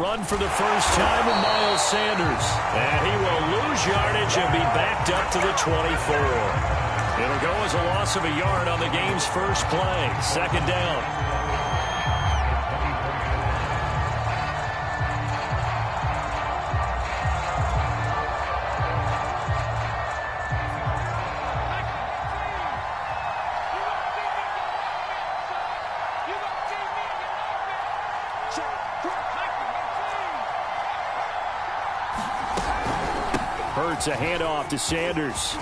run for the first time with Miles Sanders. And he will lose yardage and be backed up to the 24. It'll go as a loss of a yard on the game's first play. Second down. Hurts a handoff to Sanders.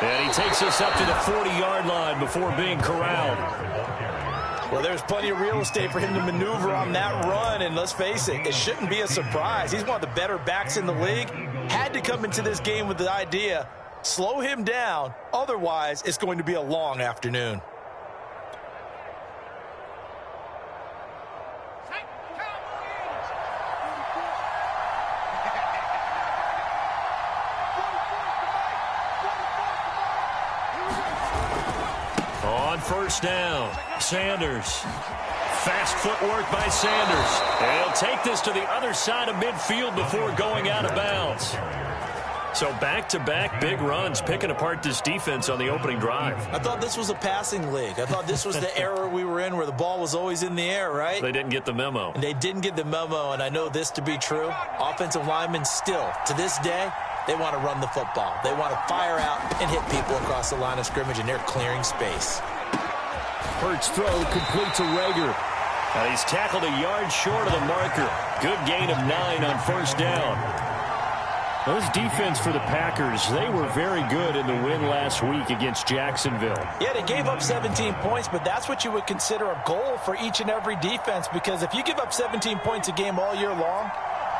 And he takes us up to the 40-yard line before being corralled. Well, there's plenty of real estate for him to maneuver on that run, and let's face it, it shouldn't be a surprise. He's one of the better backs in the league. Had to come into this game with the idea, slow him down, otherwise it's going to be a long afternoon. First down, Sanders. Fast footwork by Sanders. And he'll take this to the other side of midfield before going out of bounds. So back-to-back big runs, picking apart this defense on the opening drive. I thought this was a passing league. I thought this was the era we were in where the ball was always in the air, right? They didn't get the memo. And they didn't get the memo, and I know this to be true. Offensive linemen still, to this day, they want to run the football. They want to fire out and hit people across the line of scrimmage, and they're clearing space. Hurts throw complete to Rager. And he's tackled a yard short of the marker. Good gain of 9 on first down. Those defense for the Packers, they were very good in the win last week against Jacksonville. Yeah, they gave up 17 points, but that's what you would consider a goal for each and every defense, because if you give up 17 points a game all year long,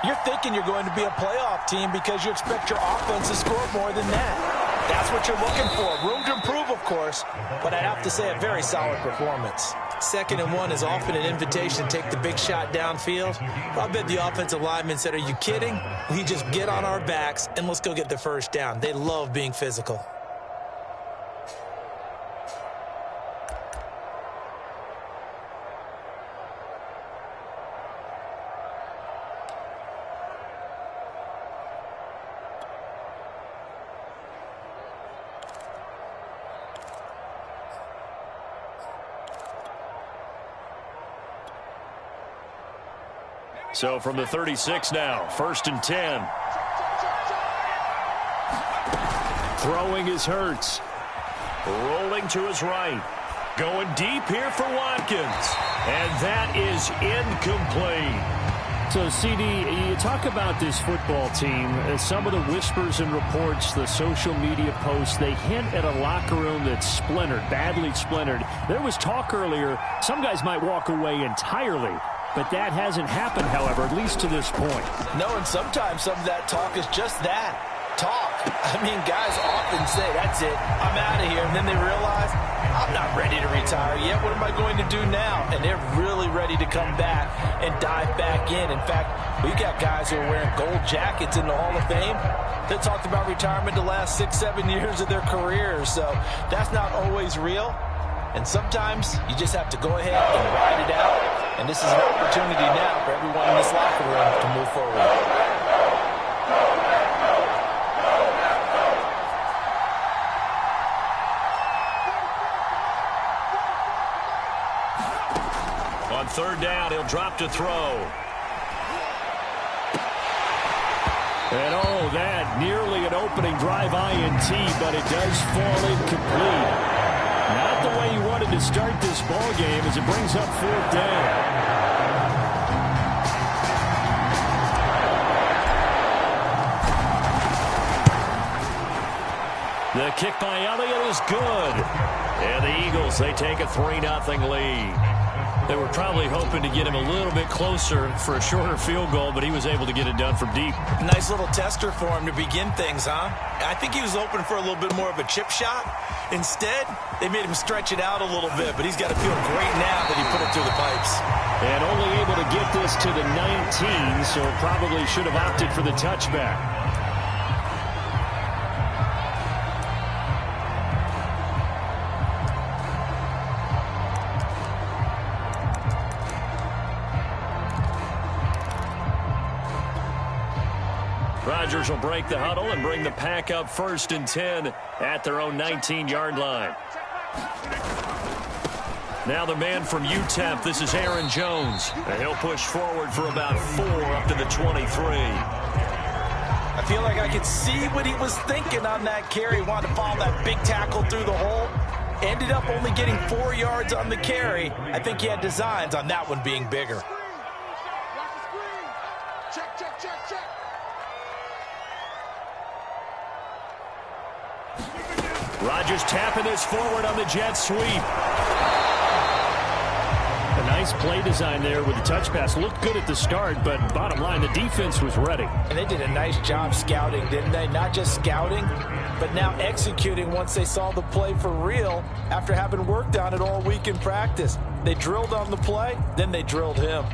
you're thinking you're going to be a playoff team because you expect your offense to score more than that. That's what you're looking for. Room to improve, of course, but I'd have to say a very solid performance. 2nd and 1 is often an invitation to take the big shot downfield. I bet the offensive linemen said, are you kidding? We just get on our backs and let's go get the first down. They love being physical. So from the 36 now, 1st and 10. Throwing is Hurts. Rolling to his right. Going deep here for Watkins. And that is incomplete. So, CD, you talk about this football team. Some of the whispers and reports, the social media posts, they hint at a locker room that's splintered, badly splintered. There was talk earlier, some guys might walk away entirely. But that hasn't happened, however, at least to this point. No, and sometimes some of that talk is just that, talk. I mean, guys often say, that's it, I'm out of here. And then they realize, I'm not ready to retire yet. What am I going to do now? And they're really ready to come back and dive back in. In fact, we got guys who are wearing gold jackets in the Hall of Fame that talked about retirement the last 6-7 years of their careers. So that's not always real. And sometimes you just have to go ahead and ride it out. And this is an opportunity now for everyone in this locker room to move forward. On 3rd down, he'll drop to throw. And oh, that nearly an opening drive INT, but it does fall incomplete. Not the way you wanted to start this ball game as it brings up 4th down. The kick by Elliott is good. And the Eagles, they take a 3-0 lead. They were probably hoping to get him a little bit closer for a shorter field goal, but he was able to get it done from deep. Nice little tester for him to begin things, huh? I think he was hoping for a little bit more of a chip shot. Instead, they made him stretch it out a little bit, but he's got to feel great now that he put it through the pipes. And only able to get this to the 19, so probably should have opted for the touchback. Rodgers will break the huddle and bring the Pack up 1st and 10 at their own 19-yard line. Now the man from UTEP, this is Aaron Jones. And he'll push forward for about 4 up to the 23. I feel like I could see what he was thinking on that carry. He wanted to follow that big tackle through the hole. Ended up only getting 4 yards on the carry. I think he had designs on that one being bigger. Rodgers tapping this forward on the jet sweep. A nice play design there with the touch pass. Looked good at the start, but bottom line, the defense was ready. And they did a nice job scouting, didn't they? Not just scouting, but now executing once they saw the play for real after having worked on it all week in practice. They drilled on the play, then they drilled him.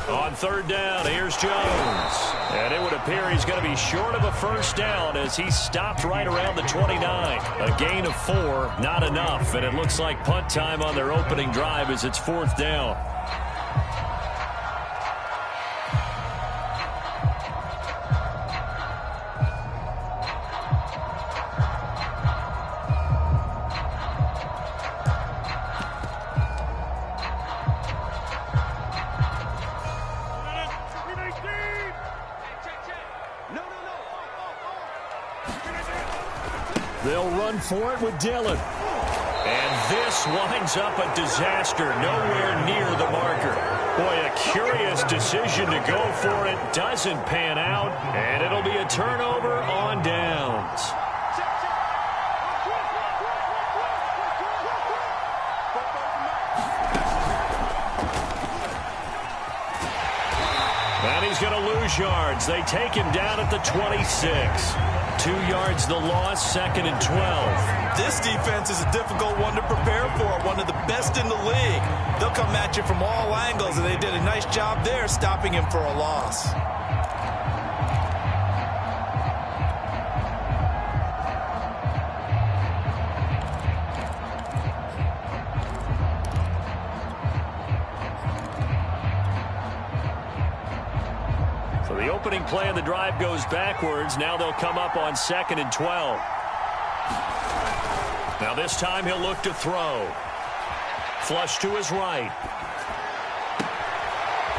On 3rd down, here's Jones. And it would appear he's going to be short of a 1st down as he stopped right around the 29. A gain of 4, not enough. And it looks like punt time on their opening drive as it's 4th down. They'll run for it with Dillon. And this winds up a disaster, nowhere near the marker. Boy, a curious decision to go for it. Doesn't pan out, and it'll be a turnover on downs. And he's going to lose yards. They take him down at the 26. 2 yards the loss, 2nd and 12. This defense is a difficult one to prepare for, one of the best in the league. They'll come at you from all angles, and they did a nice job there stopping him for a loss. The opening play of the drive goes backwards. Now they'll come up on 2nd and 12. Now this time he'll look to throw. Flush to his right.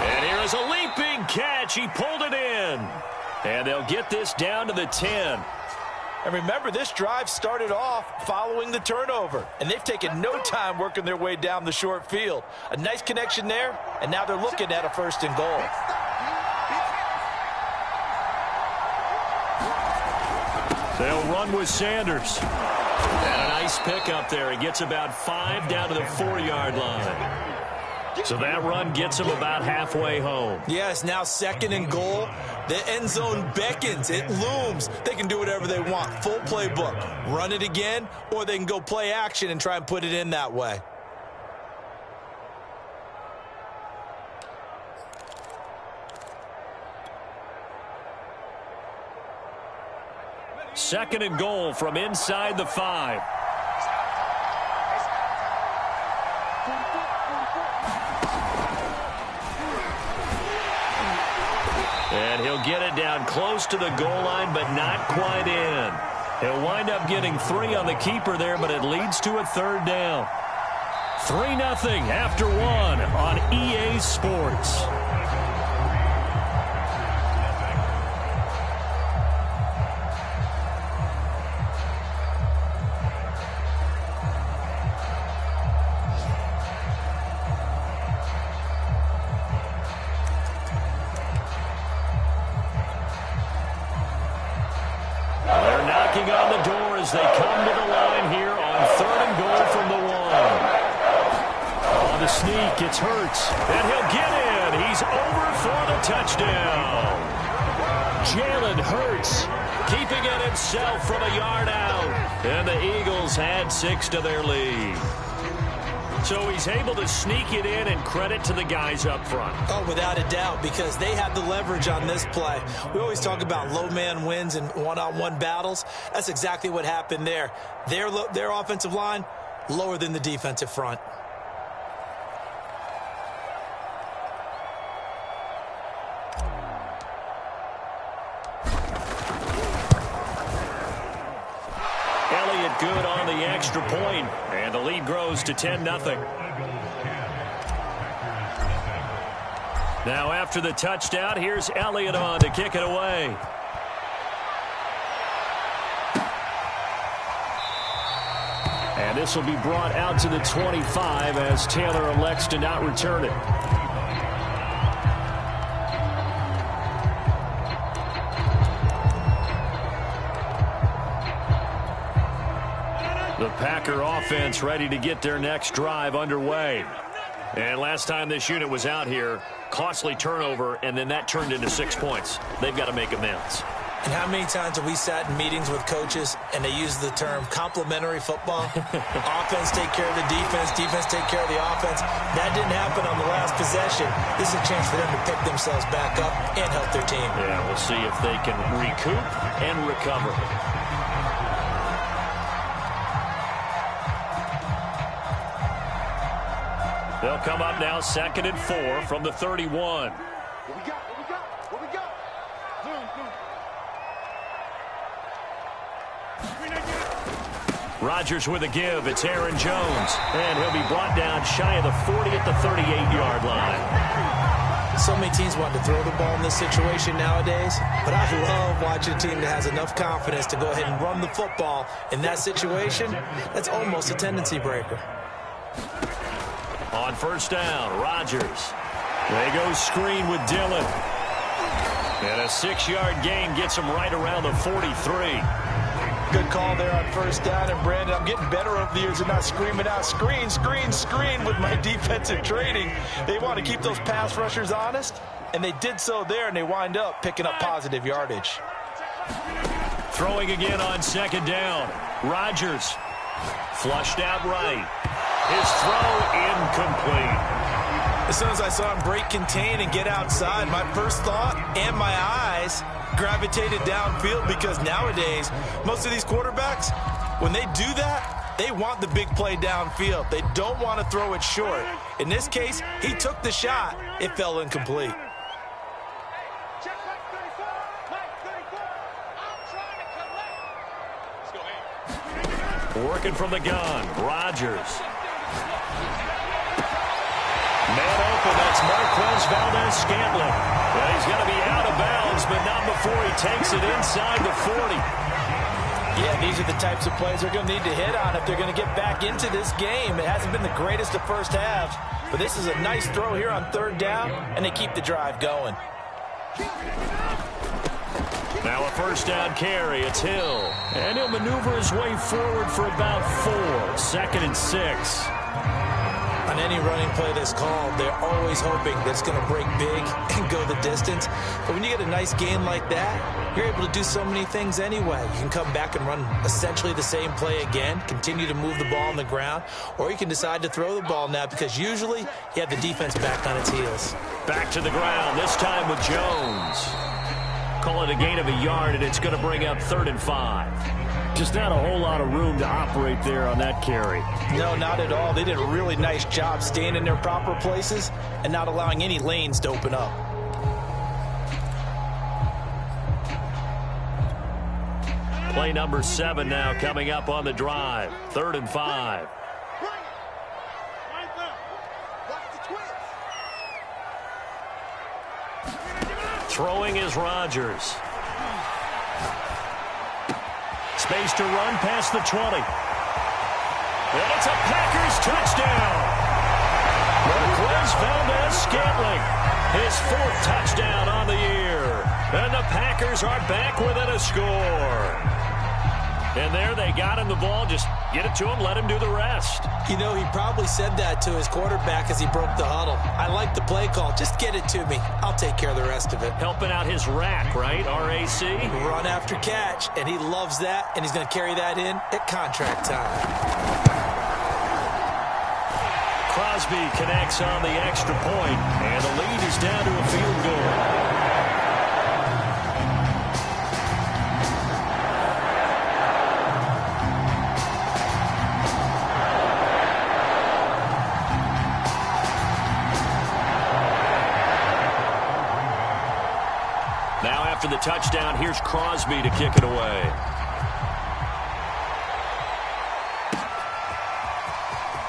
And here is a leaping catch. He pulled it in. And they'll get this down to the 10. And remember, this drive started off following the turnover. And they've taken no time working their way down the short field. A nice connection there, and now they're looking at a 1st and goal. They'll run with Sanders. And a nice pickup there. He gets about 5 down to the 4-yard line. So that run gets him about halfway home. Yes, now 2nd and goal. The end zone beckons. It looms. They can do whatever they want. Full playbook. Run it again, or they can go play action and try and put it in that way. Second and goal from inside the 5. And he'll get it down close to the goal line, but not quite in. He'll wind up getting 3 on the keeper there, but it leads to a 3rd down. 3-0 after 1 on EA Sports. On the door as they come to the line here on 3rd and goal from the 1. On the sneak, it's Hurts, and he'll get in. He's over for the touchdown. Jalen Hurts keeping it himself from a yard out, and the Eagles add 6 to their lead. So he's able to sneak it in, and credit to the guys up front. Oh, without a doubt, because they had the leverage on this play. We always talk about low man wins in one-on-one battles. That's exactly what happened there. Their offensive line, lower than the defensive front. Good on the extra point, and the lead grows to 10-0. Now after the touchdown, here's Elliott on to kick it away. And this will be brought out to the 25 as Taylor elects to not return it. The Packer offense ready to get their next drive underway. And last time this unit was out here, costly turnover, and then that turned into 6 points. They've got to make amends. And how many times have we sat in meetings with coaches and they use the term complementary football? Offense take care of the defense, defense take care of the offense. That didn't happen on the last possession. This is a chance for them to pick themselves back up and help their team. Yeah, we'll see if they can recoup and recover. They'll come up now 2nd and 4 from the 31. What we got? Rodgers with a give. It's Aaron Jones. And he'll be brought down shy of the 40 at the 38-yard line. So many teams want to throw the ball in this situation nowadays, but I love watching a team that has enough confidence to go ahead and run the football in that situation. That's almost a tendency breaker. On first down, Rodgers. They go screen with Dillon. And a 6-yard gain gets him right around the 43. Good call there on first down. And, Brandon, I'm getting better over the years and not screaming out, screen, screen, screen with my defensive training. They want to keep those pass rushers honest, and they did so there, and they wind up picking up positive yardage. Throwing again on second down. Rodgers flushed out right. His throw incomplete. As soon as I saw him break contain and get outside, my first thought and my eyes gravitated downfield, because nowadays, most of these quarterbacks, when they do that, they want the big play downfield. They don't want to throw it short. In this case, he took the shot. It fell incomplete. Working from the gun, Rodgers. Man open, that's Marquez Valdez-Scantling. Well, he's going to be out of bounds, but not before he takes it inside the 40. Yeah, these are the types of plays they're going to need to hit on if they're going to get back into this game. It hasn't been the greatest of first halves, but this is a nice throw here on third down, and they keep the drive going. Now a first down carry. It's Hill. And he'll maneuver his way forward for about 4. 2nd and 6. On any running play that's called, they're always hoping that it's going to break big and go the distance. But when you get a nice game like that, you're able to do so many things anyway. You can come back and run essentially the same play again, continue to move the ball on the ground, or you can decide to throw the ball now, because usually you have the defense back on its heels. Back to the ground, this time with Jones. Call it a gain of a yard, and it's going to bring up 3rd and 5. Just not a whole lot of room to operate there on that carry. No, not at all. They did a really nice job staying in their proper places and not allowing any lanes to open up. Play number 7 now coming up on the drive. 3rd and 5. Throwing is Rodgers. Space to run past the 20. And it's a Packers touchdown. Marquez Valdez-Scantling, his 4th touchdown on the year. And the Packers are back within a score. And there they got him the ball. Just get it to him, let him do the rest. You know, he probably said that to his quarterback as he broke the huddle. I like the play call. Just get it to me. I'll take care of the rest of it. Helping out his rack, right? RAC. Run after catch, and he loves that, and he's going to carry that in at contract time. Crosby connects on the extra point, and the lead is down to a field goal. Now after the touchdown, here's Crosby to kick it away.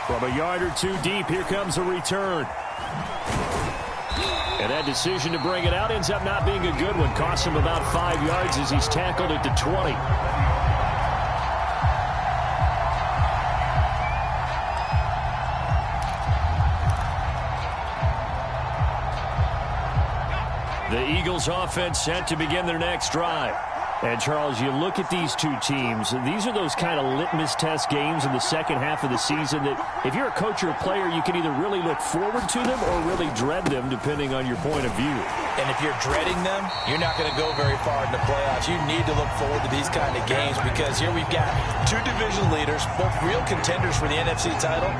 From a yard or two deep, here comes a return. And that decision to bring it out ends up not being a good one. Costs him about 5 yards as he's tackled at the 20. The Eagles offense set to begin their next drive. And, Charles, you look at these two teams, and these are those kind of litmus test games in the second half of the season that if you're a coach or a player, you can either really look forward to them or really dread them, depending on your point of view. And if you're dreading them, you're not going to go very far in the playoffs. You need to look forward to these kind of games because here we've got two division leaders, both real contenders for the NFC title.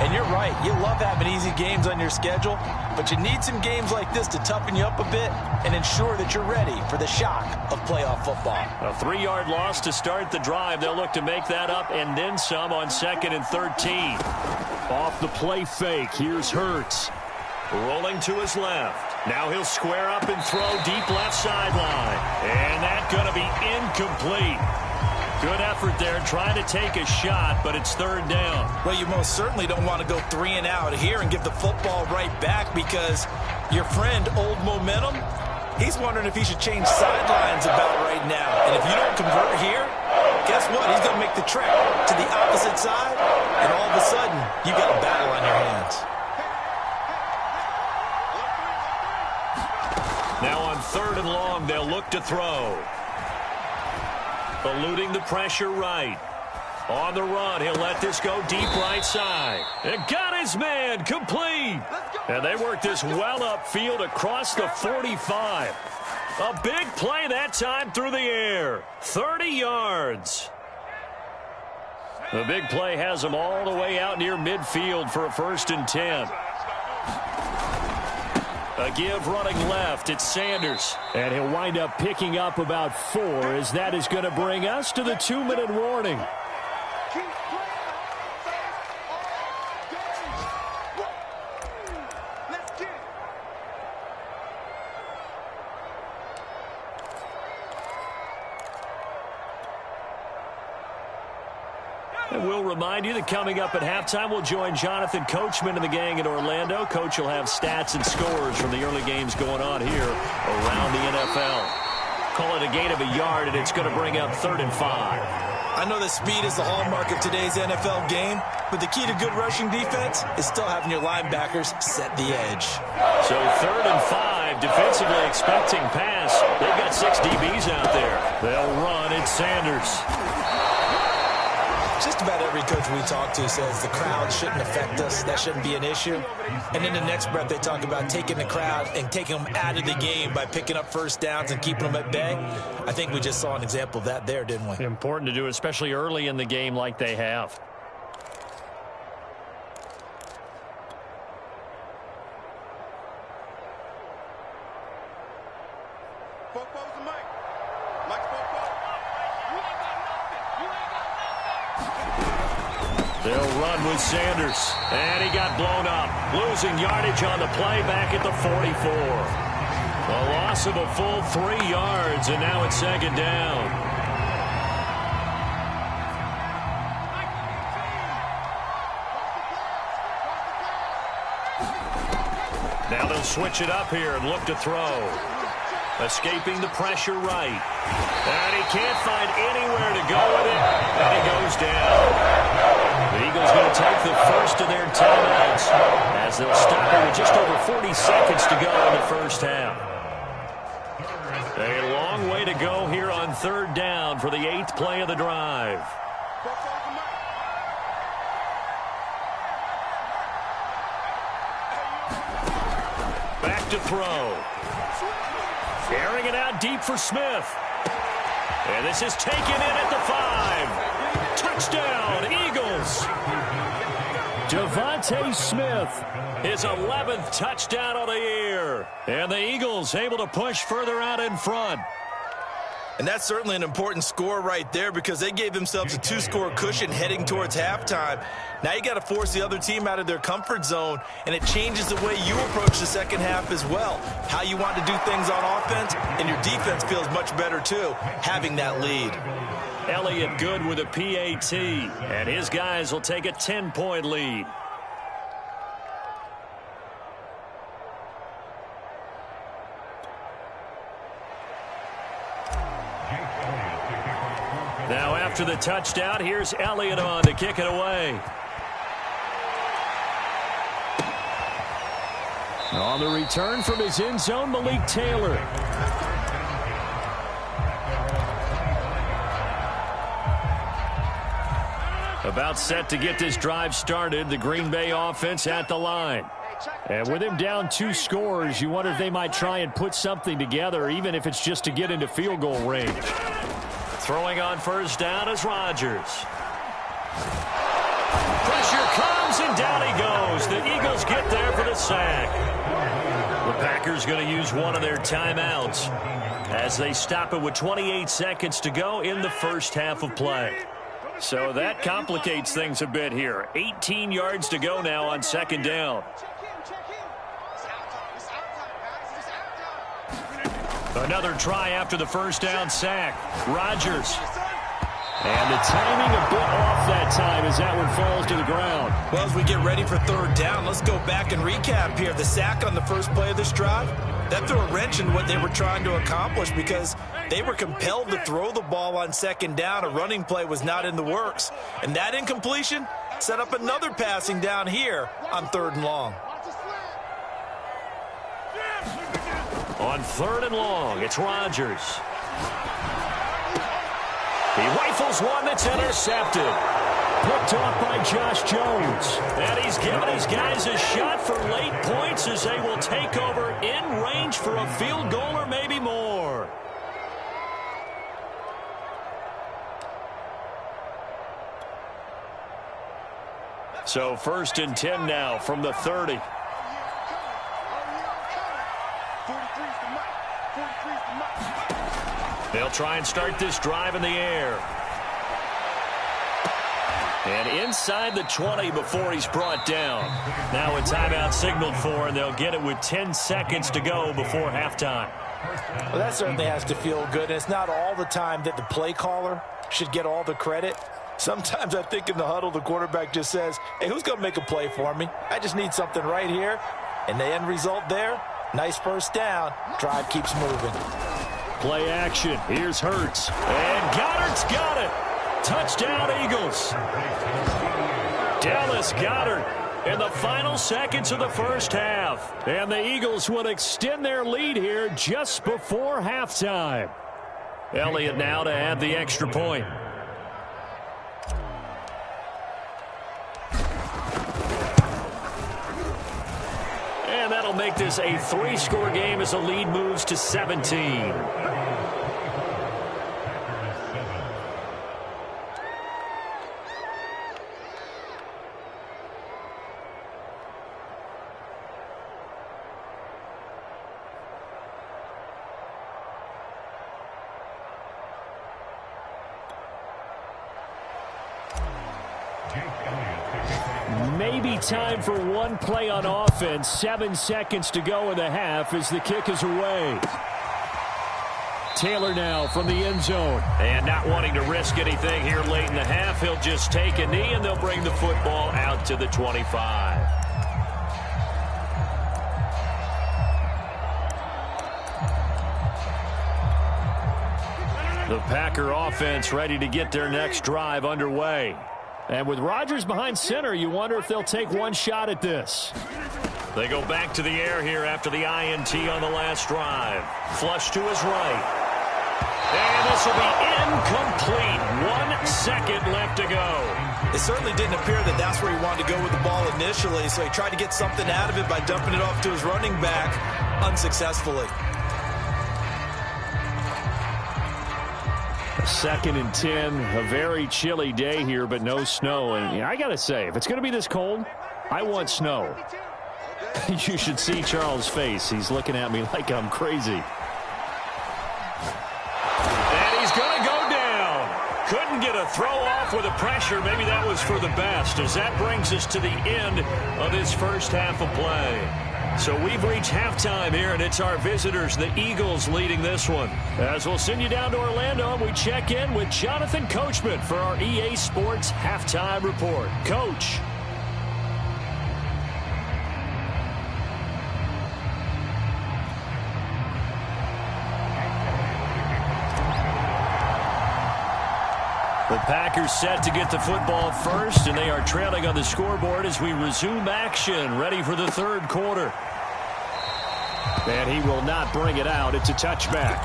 And you're right, you love having easy games on your schedule, but you need some games like this to toughen you up a bit and ensure that you're ready for the shock of playoff football. A 3-yard loss to start the drive. They'll look to make that up and then some on 2nd and 13. Off the play fake, here's Hurts. Rolling to his left. Now he'll square up and throw deep left sideline. And that's going to be incomplete. Good effort there trying to take a shot, but it's 3rd down. Well, you most certainly don't want to go 3 and out here and give the football right back because your friend, Old Momentum, he's wondering if he should change sidelines about right now. And if you don't convert here, guess what? He's going to make the trek to the opposite side, and all of a sudden, you got a battle on your hands. Now on 3rd and long, they'll look to throw. Eluding the pressure right. On the run, he'll let this go deep right side. And got his man complete. And they work this well upfield across the 45. A big play that time through the air. 30 yards. The big play has them all the way out near midfield for a 1st and 10. A give running left. It's Sanders. And he'll wind up picking up about 4 as that is going to bring us to the 2-minute warning. And we'll remind you that coming up at halftime, we'll join Jonathan Coachman and the gang in Orlando. Coach will have stats and scores from the early games going on here around the NFL. Call it a gain of a yard, and it's going to bring up 3rd and 5. I know that speed is the hallmark of today's NFL game, but the key to good rushing defense is still having your linebackers set the edge. So 3rd and 5, defensively expecting pass. They've got 6 DBs out there. They'll run. It's Sanders. Just about every coach we talk to says the crowd shouldn't affect us. That shouldn't be an issue. And in the next breath, they talk about taking the crowd and taking them out of the game by picking up 1st downs and keeping them at bay. I think we just saw an example of that there, didn't we? Important to do, especially early in the game like they have. They'll run with Sanders. And he got blown up. Losing yardage on the play back at the 44. A loss of a full 3 yards, and now it's 2nd down. Now they'll switch it up here and look to throw. Escaping the pressure right. And he can't find anywhere to go with it. And he goes down. The Eagles going to take the first of their timeouts as they'll stop it with just over 40 seconds to go in the first half. A long way to go here on 3rd down for the 8th play of the drive. Back to throw. Airing it out deep for Smith. And this is taken in at the 5. Touchdown, Eagles. Devontae Smith. His 11th touchdown of the year. And the Eagles able to push further out in front. And that's certainly an important score right there because they gave themselves a 2-score cushion heading towards halftime. Now you got to force the other team out of their comfort zone, and it changes the way you approach the second half as well. How you want to do things on offense, and your defense feels much better too, having that lead. Elliott good with a PAT, and his guys will take a 10-point lead. Now after the touchdown, here's Elliott on to kick it away. On the return from his end zone, Malik Taylor. About set to get this drive started, the Green Bay offense at the line. And with him down 2 scores, you wonder if they might try and put something together, even if it's just to get into field goal range. Throwing on first down is Rodgers. Pressure comes, and down he goes. The Eagles get there for the sack. The Packers going to use one of their timeouts as they stop it with 28 seconds to go in the first half of play. So that complicates things a bit here. 18 yards to go now on second down. Another try after the first down sack. Rodgers. And the timing a bit off that time as that one falls to the ground. Well, as we get ready for third down, let's go back and recap here. The sack on the first play of this drive, that threw a wrench in what they were trying to accomplish because they were compelled to throw the ball on second down. A running play was not in the works. And that incompletion set up another passing down here on third and long. On third and long, it's Rodgers. He rifles one that's intercepted. Picked off by Josh Jones. And he's giving his guys a shot for late points as they will take over in range for a field goal or maybe more. So first and 10 now from the 30. They'll try and start this drive in the air. And inside the 20 before he's brought down. Now a timeout signaled for, and they'll get it with 10 seconds to go before halftime. Well, that certainly has to feel good. And it's not all the time that the play caller should get all the credit. Sometimes I think in the huddle, the quarterback just says, hey, who's going to make a play for me? I just need something right here. And the end result there, nice first down. Drive keeps moving. Play action. Here's Hurts. And Goddard's got it. Touchdown, Eagles. Dallas Goedert in the final seconds of the first half. And the Eagles will extend their lead here just before halftime. Elliott now to add the extra point. And that'll make this a 3-score game as the lead moves to 17. Maybe time for one play on offense. 7 seconds to go in the half as the kick is away. Taylor now from the end zone. And not wanting to risk anything here late in the half, he'll just take a knee and they'll bring the football out to the 25. The Packer offense ready to get their next drive underway. And with Rodgers behind center, you wonder if they'll take one shot at this. They go back to the air here after the INT on the last drive. Flush to his right. And this will be incomplete. 1 second left to go. It certainly didn't appear that that's where he wanted to go with the ball initially, so he tried to get something out of it by dumping it off to his running back unsuccessfully. 2nd and 10, a very chilly day here, but no snow. And I got to say, if it's going to be this cold, I want snow. You should see Charles' face. He's looking at me like I'm crazy. And he's going to go down. Couldn't get a throw off with the pressure. Maybe that was for the best, as that brings us to the end of this first half of play. So we've reached halftime here, and it's our visitors, the Eagles, leading this one. As we'll send you down to Orlando, and we check in with Jonathan Coachman for our EA Sports Halftime Report. Coach. The Packers set to get the football first, and they are trailing on the scoreboard as we resume action, ready for the third quarter. And he will not bring it out. It's a touchback.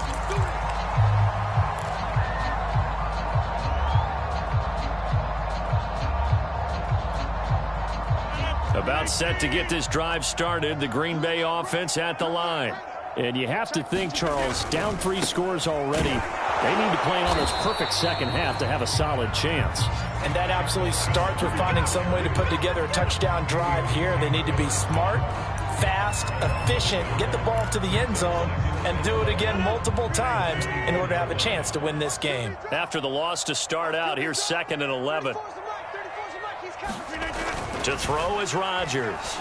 About set to get this drive started, the Green Bay offense at the line. And you have to think, Charles, down 3 scores already. They need to play an almost perfect second half to have a solid chance. And that absolutely starts with finding some way to put together a touchdown drive here. They need to be smart, fast, efficient, get the ball to the end zone, and do it again multiple times in order to have a chance to win this game. After the loss to start out, here's 2nd and 11. To throw is Rodgers.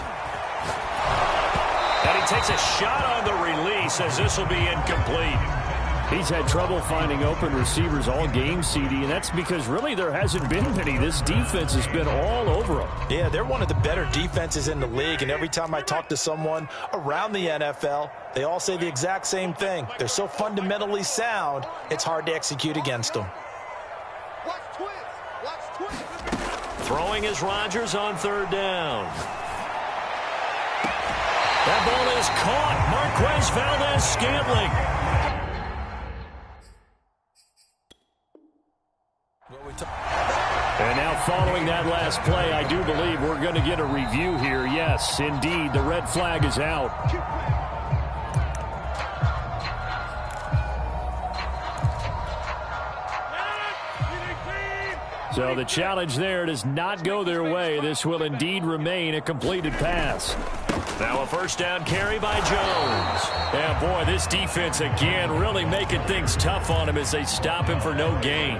And he takes a shot on the release, as this will be incomplete. He's had trouble finding open receivers all game, CD, and that's because really there hasn't been many. This defense has been all over them. Yeah, they're one of the better defenses in the league, and every time I talk to someone around the NFL, they all say the exact same thing. They're so fundamentally sound, it's hard to execute against them. Throwing is Rodgers on 3rd down. That ball is caught. Marquez Valdes-Scantling. And now following that last play, I do believe we're going to get a review here. Yes, indeed, the red flag is out. So the challenge there does not go their way. This will indeed remain a completed pass. Now a first down carry by Jones. Yeah, boy, this defense again really making things tough on him as they stop him for no gain.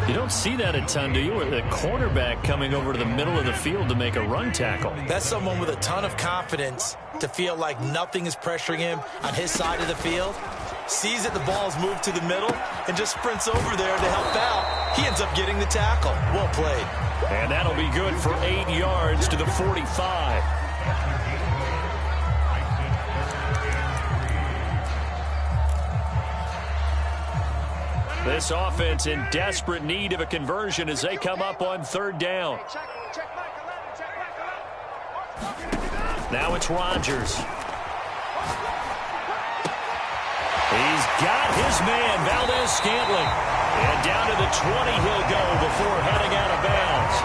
You don't see that a ton, do you? With a cornerback coming over to the middle of the field to make a run tackle. That's someone with a ton of confidence to feel like nothing is pressuring him on his side of the field. Sees that the ball is moved to the middle and just sprints over there to help out. He ends up getting the tackle. Well played. And that'll be good for 8 yards to the 45. This offense in desperate need of a conversion as they come up on 3rd down. Now it's Rodgers. He's got his man, Valdes-Scantling. And down to the 20 he'll go before heading out of bounds.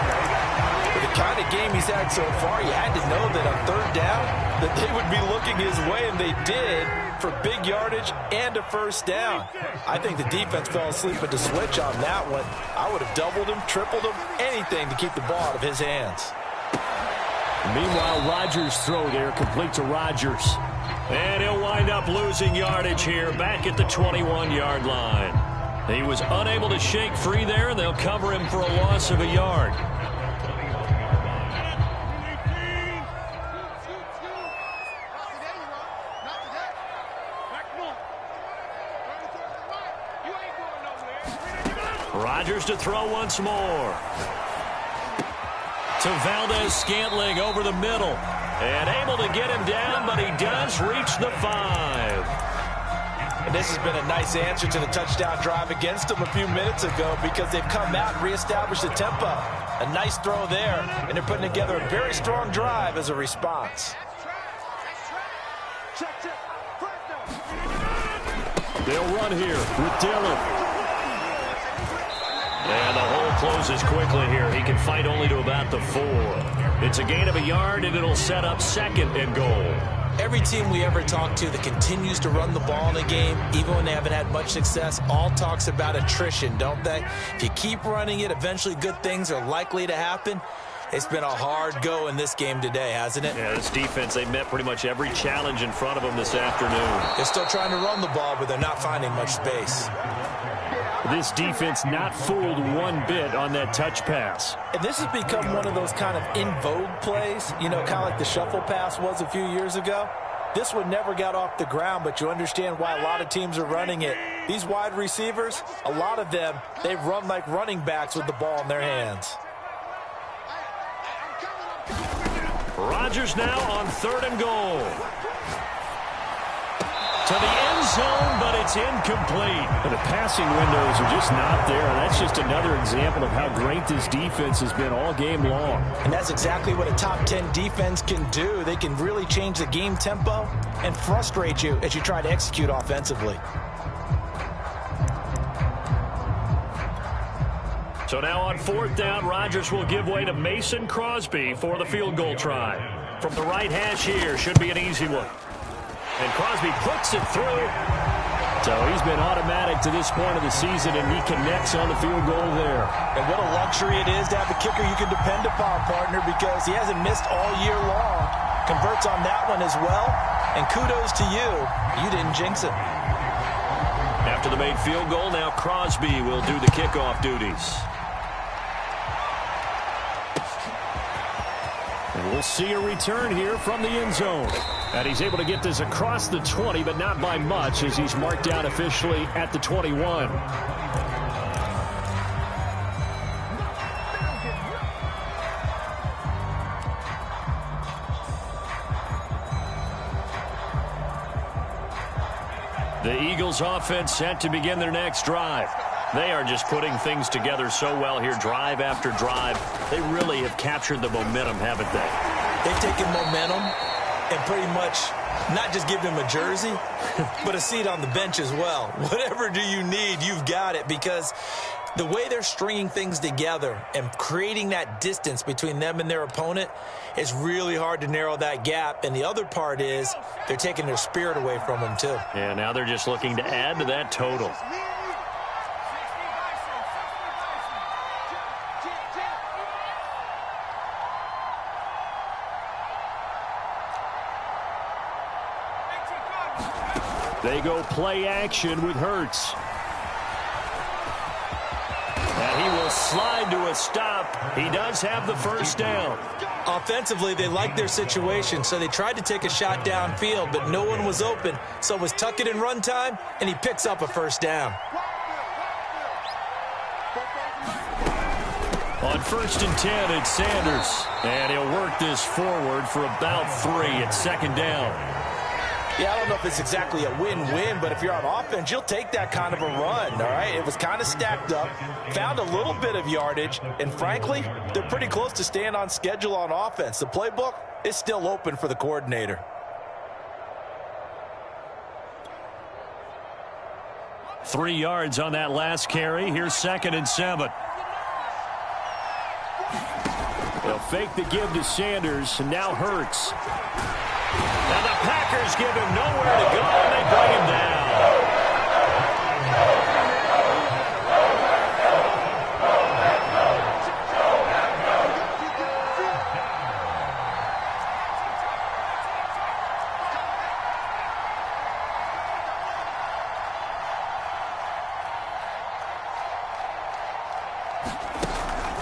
With the kind of game he's had so far, you had to know that on 3rd down that they would be looking his way, and they did, for big yardage and a first down. I think the defense fell asleep at the switch on that one. I would have doubled him, tripled him, anything to keep the ball out of his hands. Meanwhile, Rodgers' throw there complete to Rodgers. And he'll wind up losing yardage here back at the 21-yard line. He was unable to shake free there, and they'll cover him for a loss of a yard. Rodgers to throw once more. To Valdes-Scantling over the middle. And able to get him down, but he does reach the 5. And this has been a nice answer to the touchdown drive against them a few minutes ago, because they've come out and reestablished the tempo. A nice throw there, and they're putting together a very strong drive as a response. They'll run here with Dillon. And the hole closes quickly here. He can fight only to about the 4. It's a gain of a yard, and it'll set up 2nd and goal. Every team we ever talk to that continues to run the ball in a game, even when they haven't had much success, all talks about attrition, don't they? If you keep running it, eventually good things are likely to happen. It's been a hard go in this game today, hasn't it? Yeah, this defense, they met pretty much every challenge in front of them this afternoon. They're still trying to run the ball, but they're not finding much space. This defense not fooled one bit on that touch pass. And this has become one of those kind of in vogue plays, you know, kind of like the shuffle pass was a few years ago. This one never got off the ground, but you understand why a lot of teams are running it. These wide receivers, a lot of them, they run like running backs with the ball in their hands. Rodgers now on 3rd and goal. To the end zone, but it's incomplete. But the passing windows are just not there. That's just another example of how great this defense has been all game long. And that's exactly what a top 10 defense can do. They can really change the game tempo and frustrate you as you try to execute offensively. So now on 4th down, Rodgers will give way to Mason Crosby for the field goal try. From the right hash here, should be an easy one. And Crosby puts it through. So he's been automatic to this point of the season, and he connects on the field goal there. And what a luxury it is to have a kicker you can depend upon, partner, because he hasn't missed all year long. Converts on that one as well. And kudos to you. You didn't jinx it. After the made field goal, now Crosby will do the kickoff duties. And we'll see a return here from the end zone. And he's able to get this across the 20, but not by much, as he's marked down officially at the 21. The Eagles offense set to begin their next drive. They are just putting things together so well here, drive after drive. They really have captured the momentum, haven't they? They've taken momentum and pretty much not just give them a jersey, but a seat on the bench as well. Whatever do you need, you've got it, because the way they're stringing things together and creating that distance between them and their opponent is really hard to narrow that gap. And the other part is they're taking their spirit away from them too. Yeah, now they're just looking to add to that total. They go play action with Hurts. And he will slide to a stop. He does have the first down. Offensively, they like their situation, so they tried to take a shot downfield, but no one was open. So it was tuck it in run time, and he picks up a first down. On 1st and 10, it's Sanders. And he'll work this forward for about 3 at 2nd down. Yeah, I don't know if it's exactly a win-win, but if you're on offense, you'll take that kind of a run, all right? It was kind of stacked up, found a little bit of yardage, and frankly, they're pretty close to staying on schedule on offense. The playbook is still open for the coordinator. Three yards on that last carry. Here's 2nd and 7. They'll fake the give to Sanders, and now Hurts. And the Packers give him nowhere to go, and they bring him down.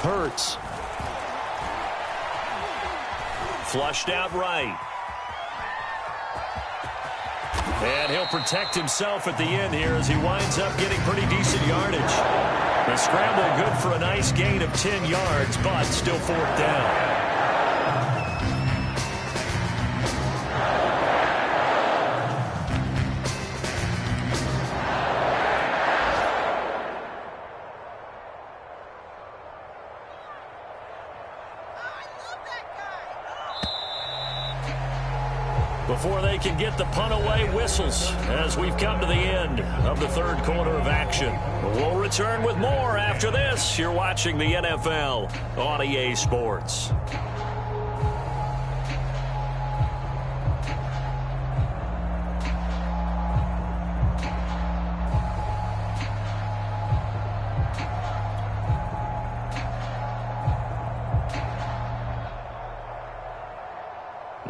Hurts. Flushed out right. And he'll protect himself at the end here as he winds up getting pretty decent yardage. The scramble good for a nice gain of 10 yards, but still 4th down. Before they can get the punt away, whistles as we've come to the end of the 3rd quarter of action. We'll return with more after this. You're watching the NFL on EA Sports.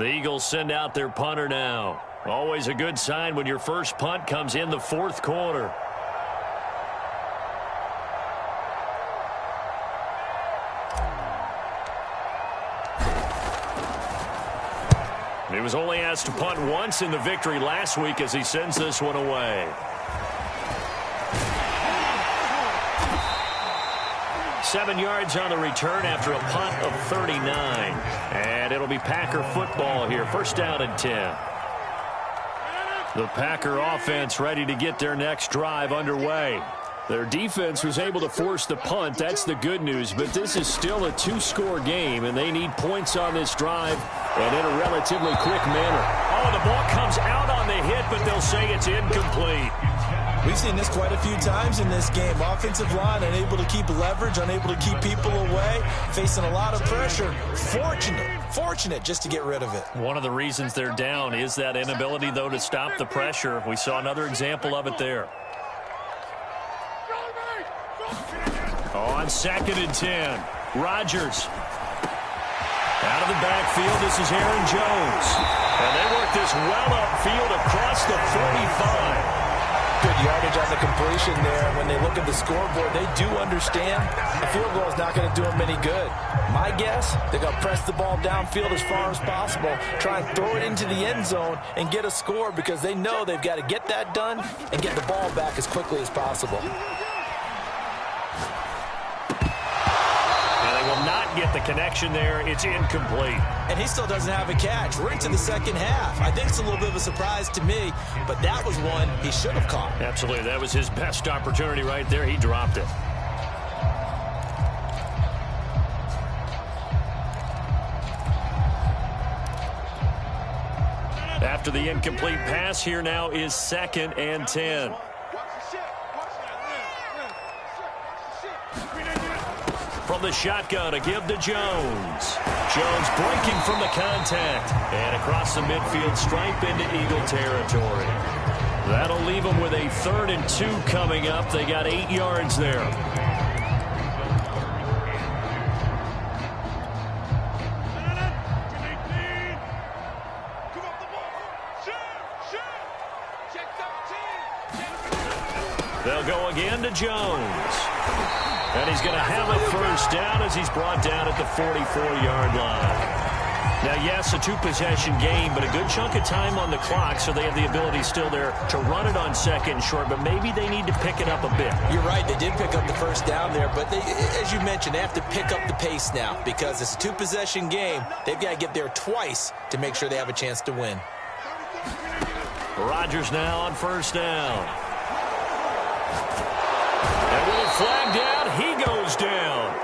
The Eagles send out their punter now. Always a good sign when your first punt comes in the fourth quarter. He was only asked to punt once in the victory last week as he sends this one away. 7 yards on the return after a punt of 39. And it'll be Packer football here. First down and 10. The Packer offense ready to get their next drive underway. Their defense was able to force the punt. That's the good news. But this is still a two-score game, and they need points on this drive and in a relatively quick manner. Oh, the ball comes out on the hit, but they'll say it's incomplete. We've seen this quite a few times in this game. Offensive line unable to keep leverage, unable to keep people away, facing a lot of pressure. Fortunate just to get rid of it. One of the reasons they're down is that inability, though, to stop the pressure. We saw another example of it there. On 2nd and 10, Rodgers. Out of the backfield, this is Aaron Jones. And they work this well upfield across the 45. Good yardage on the completion there. When they look at the scoreboard, they do understand a field goal is not going to do them any good. My guess, they're going to press the ball downfield as far as possible, try and throw it into the end zone and get a score because they know they've got to get that done and get the ball back as quickly as possible. Not get the connection there. It's incomplete. And he still doesn't have a catch. We're into the second half. I think it's a little bit of a surprise to me, but that was one he should have caught. Absolutely. That was his best opportunity right there. He dropped it. After the incomplete pass, here now is 2nd and 10. From the shotgun, a give to Jones. Jones breaking from the contact. And across the midfield stripe into Eagle territory. That'll leave them with a 3rd and 2 coming up. They got 8 yards there. They'll go again to Jones. And he's going to have a first down as he's brought down at the 44-yard line. Now, yes, a two-possession game, but a good chunk of time on the clock, so they have the ability still there to run it on 2nd and short, but maybe they need to pick it up a bit. You're right. They did pick up the first down there, but they, as you mentioned, they have to pick up the pace now because it's a two-possession game. They've got to get there twice to make sure they have a chance to win. Rodgers now on first down. And with a flag down, he goes down.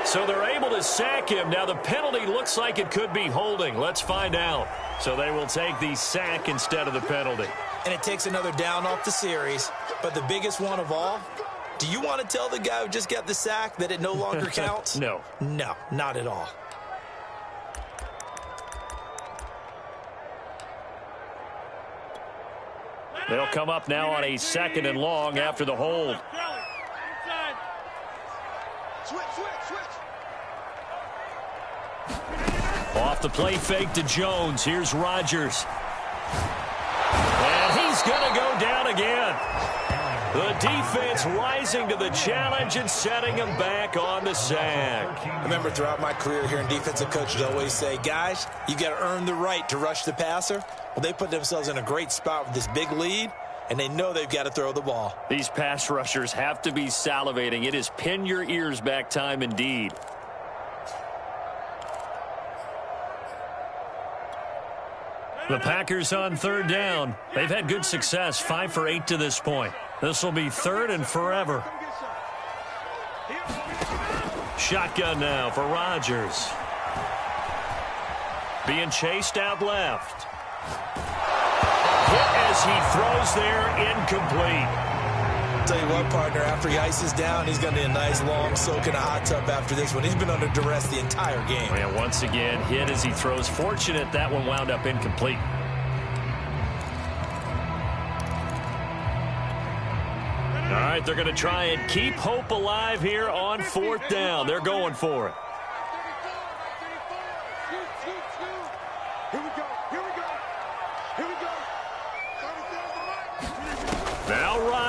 So they're able to sack him. Now the penalty looks like it could be holding. Let's find out. So they will take the sack instead of the penalty. And it takes another down off the series. But the biggest one of all, do you want to tell the guy who just got the sack that it no longer counts? No. No, not at all. They'll come up now on a 2nd and long after the hold. Off the play fake to Jones. Here's Rodgers. And he's going to go down again. The defense rising to the challenge and setting him back on the sack. I remember throughout my career hearing defensive coaches always say, guys, you got to earn the right to rush the passer. Well, they put themselves in a great spot with this big lead, and they know they've got to throw the ball. These pass rushers have to be salivating. It is pin your ears back time indeed. The Packers on 3rd down. They've had good success, 5 for 8 to this point. This will be 3rd and forever. Shotgun now for Rodgers. Being chased out left. Hit as he throws there, incomplete. Tell you what, partner, after he ices down, he's going to need a nice long soak in a hot tub after this one. He's been under duress the entire game. And once again, hit as he throws. Fortunate that one wound up incomplete. All right, they're going to try and keep hope alive here on 4th down. They're going for it.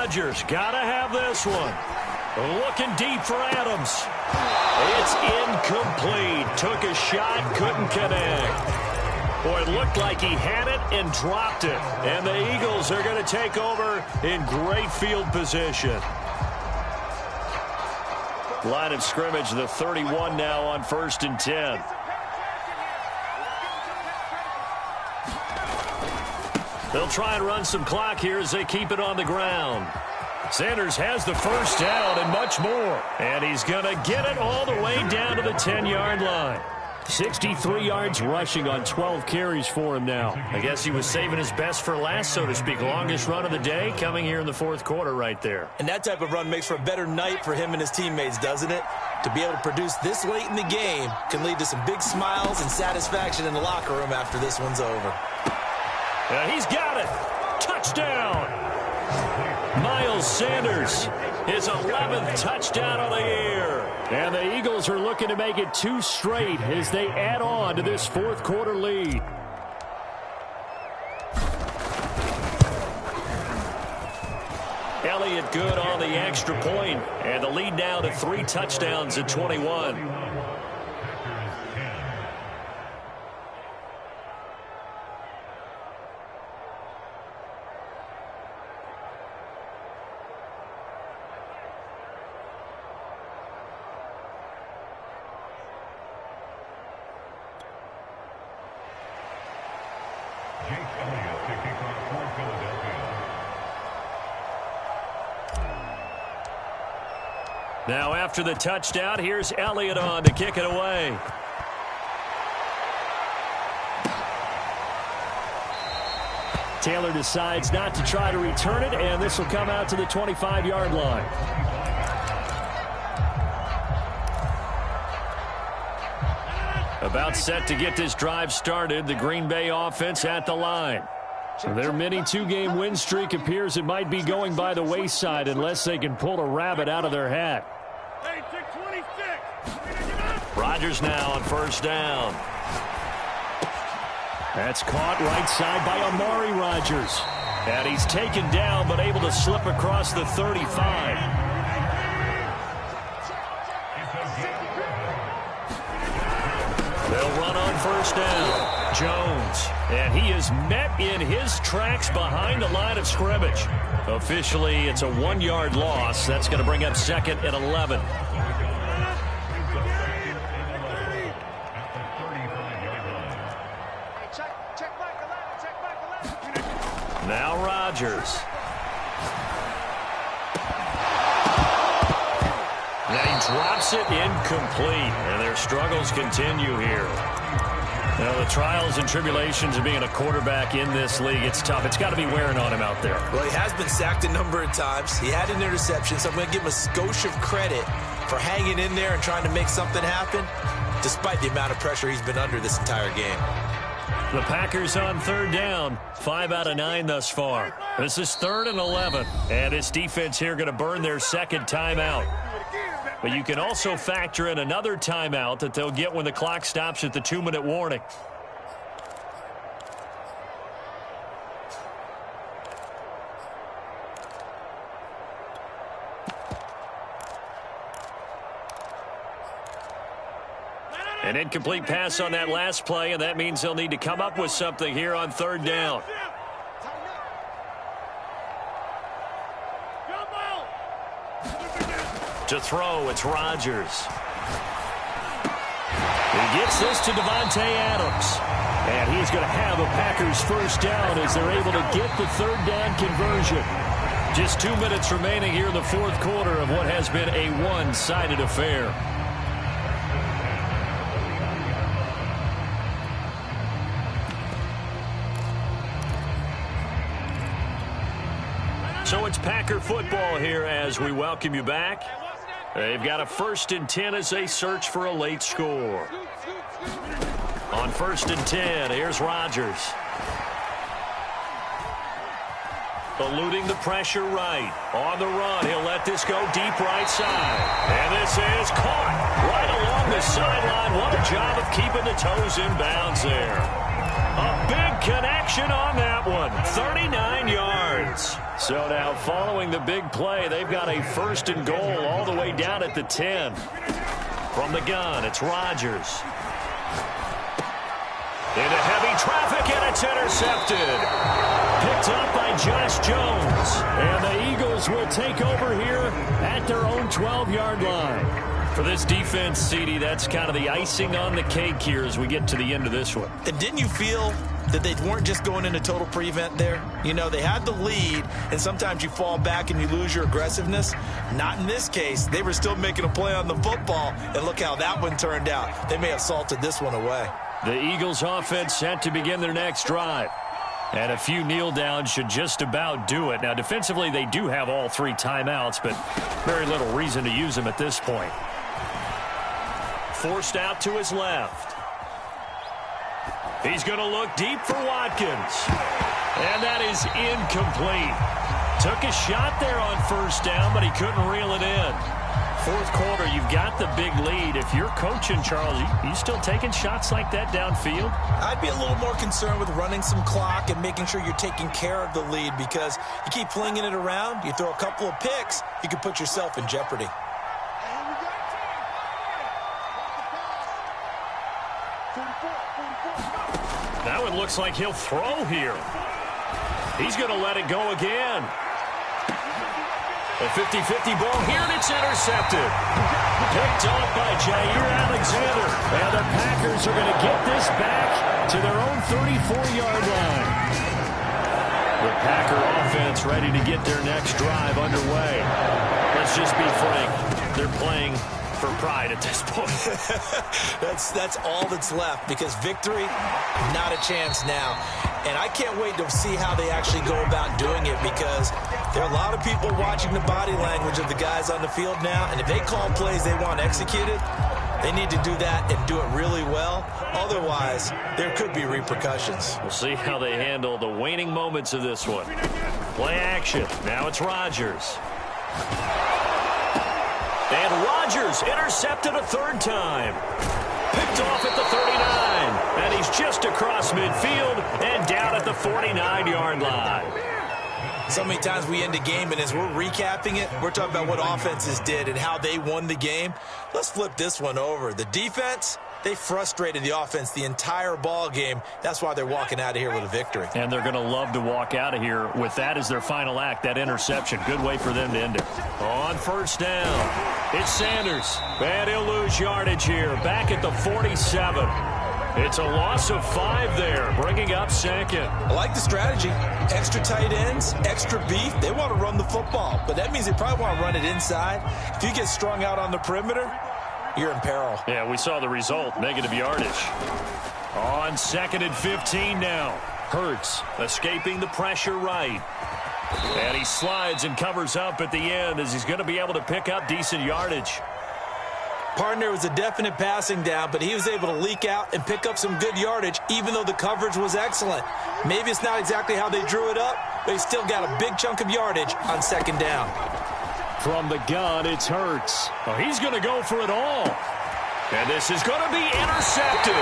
Rodgers. Gotta have this one. Looking deep for Adams. It's incomplete. Took a shot, couldn't connect. Boy, it looked like he had it and dropped it. And the Eagles are going to take over in great field position. Line of scrimmage, the 31 now on 1st and 10. They'll try and run some clock here as they keep it on the ground. Sanders has the first down and much more. And he's going to get it all the way down to the 10-yard line. 63 yards rushing on 12 carries for him now. I guess he was saving his best for last, so to speak. Longest run of the day coming here in the fourth quarter right there. And that type of run makes for a better night for him and his teammates, doesn't it? To be able to produce this late in the game can lead to some big smiles and satisfaction in the locker room after this one's over. He's got it. Touchdown. Miles Sanders, his 11th touchdown of the year. And the Eagles are looking to make it 2 straight as they add on to this fourth quarter lead. Elliott good on the extra point, and the lead now to 3 touchdowns at 21. Now after the touchdown, here's Elliott on to kick it away. Taylor decides not to try to return it, and this will come out to the 25-yard line. About set to get this drive started, the Green Bay offense at the line. Their mini 2-game win streak appears it might be going by the wayside unless they can pull a rabbit out of their hat. Rodgers now on first down. That's caught right side by Amari Rodgers. And he's taken down but able to slip across the 35. They'll run on first down. Jones. And he is met in his tracks behind the line of scrimmage. Officially, it's a 1-yard loss. That's going to bring up 2nd and 11. Now Rodgers. Now he drops it incomplete. And their struggles continue here. Now, the trials and tribulations of being a quarterback in this league, it's tough. It's got to be wearing on him out there. Well, he has been sacked a number of times. He had an interception, so I'm going to give him a skosh of credit for hanging in there and trying to make something happen, despite the amount of pressure he's been under this entire game. The Packers on third down, 5 out of 9 thus far. This is 3rd and 11, and this defense here going to burn their 2nd timeout. But you can also factor in another timeout that they'll get when the clock stops at the 2-minute warning. An incomplete pass on that last play, and that means they'll need to come up with something here on third down. To throw, it's Rodgers. He gets this to Devontae Adams. And he's going to have a Packers first down as they're able to get the third down conversion. Just 2 minutes remaining here in the fourth quarter of what has been a one-sided affair. So it's Packer football here as we welcome you back. They've got a 1st and 10 as they search for a late score. On 1st and 10, here's Rodgers. Eluding the pressure right. On the run, he'll let this go deep right side. And this is caught right along the sideline. What a job of keeping the toes in bounds there. A big connection on that one. 39 yards. So now following the big play, they've got a 1st and goal all the way down at the 10. From the gun, it's Rodgers. Into heavy traffic, and it's intercepted. Picked up by Josh Jones. And the Eagles will take over here at their own 12-yard line. For this defense, CD, that's kind of the icing on the cake here as we get to the end of this one. And didn't you feel that they weren't just going into total prevent there? You know, they had the lead, and sometimes you fall back and you lose your aggressiveness. Not in this case. They were still making a play on the football, and look how that one turned out. They may have salted this one away. The Eagles offense set to begin their next drive. And a few kneel downs should just about do it. Now, defensively, they do have all 3 timeouts, but very little reason to use them at this point. Forced out to his left. He's going to look deep for Watkins. And that is incomplete. Took a shot there on 1st down, but he couldn't reel it in. 4th quarter, you've got the big lead. If you're coaching, Charles, you still taking shots like that downfield? I'd be a little more concerned with running some clock and making sure you're taking care of the lead, because you keep flinging it around, you throw a couple of picks, you can put yourself in jeopardy. That one looks like he'll throw here. He's going to let it go again. A 50-50 ball here, and it's intercepted. Picked off by Jair Alexander. And the Packers are going to get this back to their own 34-yard line. The Packer offense ready to get their next drive underway. Let's just be frank. They're playing for pride at this point. That's all that's left, because victory, not a chance now. And I can't wait to see how they actually go about doing it, because there are a lot of people watching the body language of the guys on the field now, and if they call plays they want executed, they need to do that and do it really well. Otherwise, there could be repercussions. We'll see how they handle the waning moments of this one. Play action. Now it's Rodgers. And Rodgers intercepted a 3rd time. Picked off at the 39. And he's just across midfield and down at the 49-yard line. So many times we end a game, and as we're recapping it, we're talking about what offenses did and how they won the game. Let's flip this one over. The defense, they frustrated the offense the entire ball game. That's why they're walking out of here with a victory. And they're going to love to walk out of here with that as their final act, that interception. Good way for them to end it. On 1st down, it's Sanders. And he'll lose yardage here, back at the 47. It's a loss of 5 there, bringing up 2nd. I like the strategy. Extra tight ends, extra beef. They want to run the football, but that means they probably want to run it inside. If you get strung out on the perimeter, you're in peril. Yeah, we saw the result, negative yardage. On 2nd and 15 now. Hurts escaping the pressure right. And he slides and covers up at the end as he's going to be able to pick up decent yardage. Partner was a definite passing down, but he was able to leak out and pick up some good yardage, even though the coverage was excellent. Maybe it's not exactly how they drew it up, but he still got a big chunk of yardage on 2nd down. From the gun, it's Hurts. Well, he's going to go for it all. And this is going to be intercepted.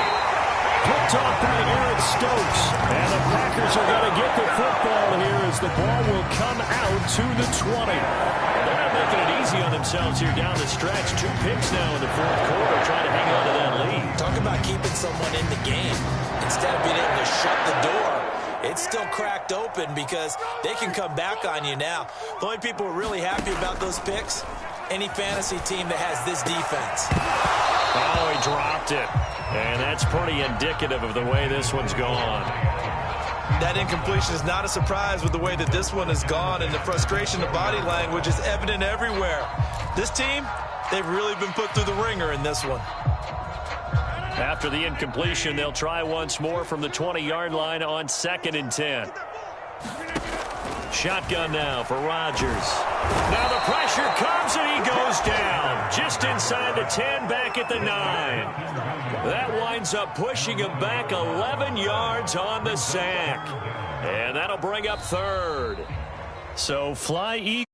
Picked off by Eric Stokes. And the Packers are going to get the football here as the ball will come out to the 20. They're not making it easy on themselves here down the stretch. 2 picks now in the 4th quarter, trying to hang on to that lead. Talk about keeping someone in the game. Instead of being able to shut the door, it's still cracked open because they can come back on you now. The only people who are really happy about those picks, any fantasy team that has this defense. Oh, he dropped it. And that's pretty indicative of the way this one's gone. That incompletion is not a surprise with the way that this one has gone, and the frustration of body language is evident everywhere. This team, they've really been put through the ringer in this one. After the incompletion, they'll try once more from the 20-yard line on 2nd and 10. Shotgun now for Rodgers. Now the pressure comes and he goes down. Just inside the 10, back at the 9. That winds up pushing him back 11 yards on the sack. And that'll bring up 3rd. So fly Eagles.